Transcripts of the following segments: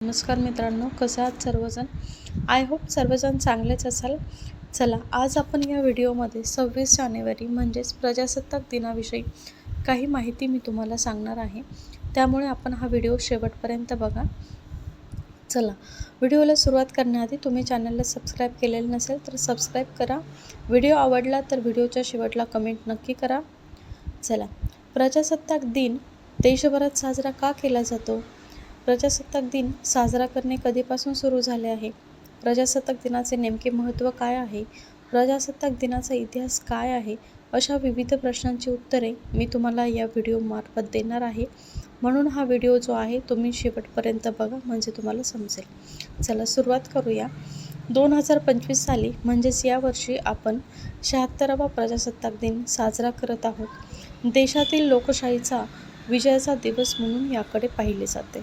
नमस्कार मित्रांनो, कसे आहात सर्वजण? आय होप सर्वजण चांगलेच असाल. चला, आज आपण या व्हिडिओमध्ये 26 जानेवारी म्हणजेच प्रजासत्ताक दिनाविषयी काही माहिती मी तुम्हाला सांगणार आहे. त्यामुळे आपण हा व्हिडिओ शेवटपर्यंत बघा. चला, व्हिडिओला सुरुवात करण्याआधी तुम्ही चॅनलला सबस्क्राईब केलेलं नसेल तर सबस्क्राईब करा. व्हिडिओ आवडला तर व्हिडिओच्या शेवटला कमेंट नक्की करा. चला, प्रजासत्ताक दिन देशभरात साजरा का केला जातो? प्रजासत्ताक दिन साजरा करणे कधीपासून सुरू झाले आहे? प्रजासत्ताक दिनाचे नेमके महत्त्व काय आहे? प्रजासत्ताक दिनाचा इतिहास काय आहे? अशा विविध प्रश्नांची उत्तरे मी तुम्हाला या व्हिडिओमार्फत देणार आहे. म्हणून हा व्हिडिओ जो आहे तुम्ही शेवटपर्यंत बघा, म्हणजे तुम्हाला समजेल. चला, सुरुवात करूया. 2025 साली म्हणजेच यावर्षी आपण 76वा प्रजासत्ताक दिन साजरा करत आहोत. देशातील लोकशाहीचा विजयाचा दिवस म्हणून याकडे पाहिले जाते.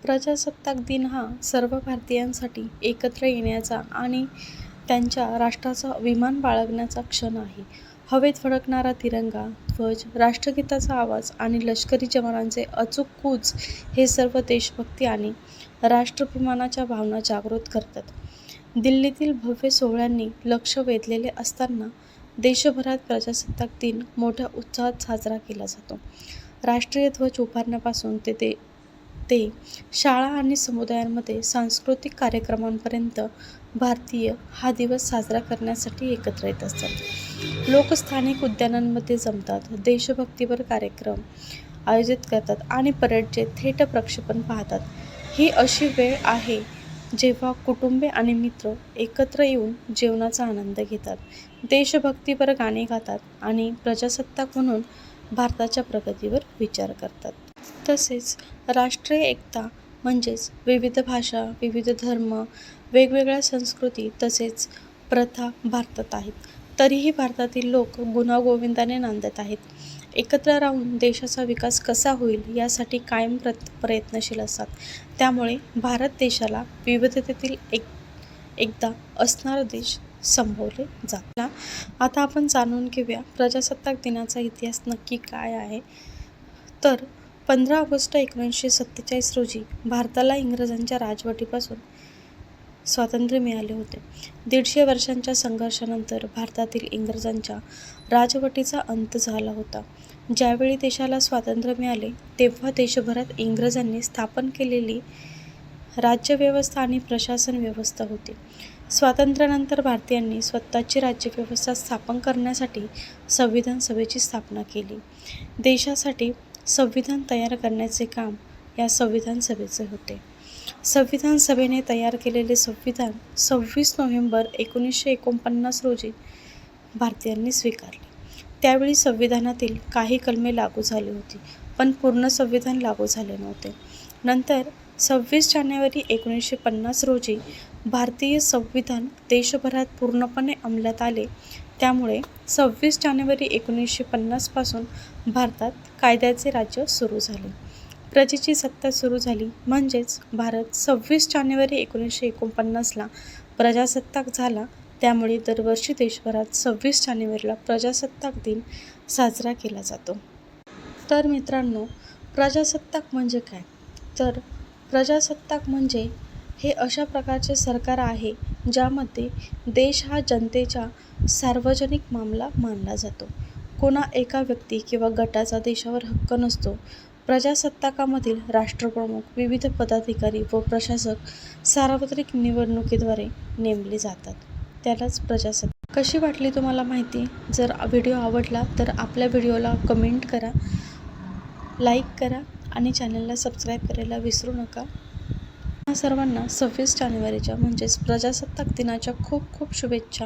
प्रजासत्ताक दिन हा सर्व भारतीयांसाठी एकत्र येण्याचा आणि त्यांच्या राष्ट्राचा अभिमान बाळगण्याचा क्षण आहे. हवेत फडकणारा तिरंगा, ध्वज, राष्ट्रगीताचा आवाज आणि लष्करी जवानांचे अचूक कूच हे सर्व देशभक्ती आणि राष्ट्राभिमानाच्या भावना जागृत करतात. दिल्लीतील भव्य सोहळ्यांनी लक्ष वेधलेले असताना देशभरात प्रजासत्ताक दिन मोठ्या उत्साहात साजरा केला जातो. राष्ट्रीय ध्वज उभारण्यापासून ते शाळा आणि समुदायांमध्ये सांस्कृतिक कार्यक्रमांपर्यंत भारतीय हा दिवस साजरा करण्यासाठी एकत्र येत असतात. लोक स्थानिक उद्यानांमध्ये जमतात, देशभक्तीपर कार्यक्रम आयोजित करतात आणि परेडचे थेट प्रक्षेपण पाहतात. ही अशी वेळ आहे जेव्हा कुटुंबे आणि मित्र एकत्र येऊन जेवणाचा आनंद घेतात, देशभक्तीपर गाणी गातात आणि प्रजासत्ताक म्हणून भारताच्या प्रगतीवर विचार करतात. तसेच राष्ट्रीय एकता म्हणजेच विविध भाषा, विविध धर्म, वेगवेगळ्या संस्कृती तसेच प्रथा भारतात आहेत. तरीही भारतातील लोक गुण्यागोविंदाने नांदत आहेत. एकत्र राहून देशाचा विकास कसा होईल यासाठी कायम प्रयत्नशील असतात. त्यामुळे भारत देशाला विविधतेतील एकदा असणारा देश संबोधले जातात. आता आपण जाणून घेऊया प्रजासत्ताक दिनाचा इतिहास नक्की काय आहे. तर 15 ऑगस्ट 1947 रोजी भारताला इंग्रजांच्या राजवटीपासून स्वातंत्र्य मिळाले होते. 150 वर्षांच्या संघर्षानंतर भारतातील इंग्रजांच्या राजवटीचा अंत झाला होता. ज्यावेळी देशाला स्वातंत्र्य मिळाले तेव्हा देशभरात इंग्रजांनी स्थापन केलेली राज्यव्यवस्था आणि प्रशासन व्यवस्था होती. स्वातंत्र्यानंतर भारतीयांनी स्वतःची राज्यव्यवस्था स्थापन करण्यासाठी संविधान सभेची स्थापना केली. देशासाठी संविधान तयार करण्याचे काम या संविधान सभेचे होते. संविधान सभेने तयार केलेले संविधान 26 नोव्हेंबर 1949 रोजी भारतीयांनी स्वीकारले. त्यावेळी संविधानातील काही कलमे लागू झाली होती, पण पूर्ण संविधान लागू झाले नव्हते. नंतर 26 जानेवारी 1950 रोजी भारतीय संविधान देशभरात पूर्णपणे अंमलात आले. त्यामुळे 26 जानेवारी 1950 पासून भारतात कायद्याचे राज्य सुरू झाले. प्रजेची सत्ता सुरू झाली. म्हणजेच भारत 26 जानेवारी 1949ला प्रजासत्ताक झाला. त्यामुळे दरवर्षी देशभरात 26 जानेवारीला प्रजासत्ताक दिन साजरा केला जातो. तर मित्रांनो, प्रजासत्ताक म्हणजे काय? तर प्रजासत्ताक म्हणजे हे अशा प्रकारचे सरकार आहे ज्यामध्ये देश हा जनतेचा सार्वजनिक मामला मानला जातो. कोणा एका व्यक्ती किंवा गटाचा देशावर हक्क नसतो. प्रजासत्ताकामधील राष्ट्रप्रमुख, विविध पदाधिकारी व प्रशासक सार्वत्रिक निवडणुकीद्वारे नेमले जातात. त्यालाच प्रजासत्ताक. कशी वाटली तुम्हाला माहिती? जर व्हिडिओ आवडला तर आपल्या व्हिडिओला कमेंट करा, लाईक करा आणि चॅनलला सबस्क्राईब करायला विसरू नका. सर्वांना 26 जानेवारीच्या म्हणजेच प्रजासत्ताक दिनाच्या खूप खूप शुभेच्छा.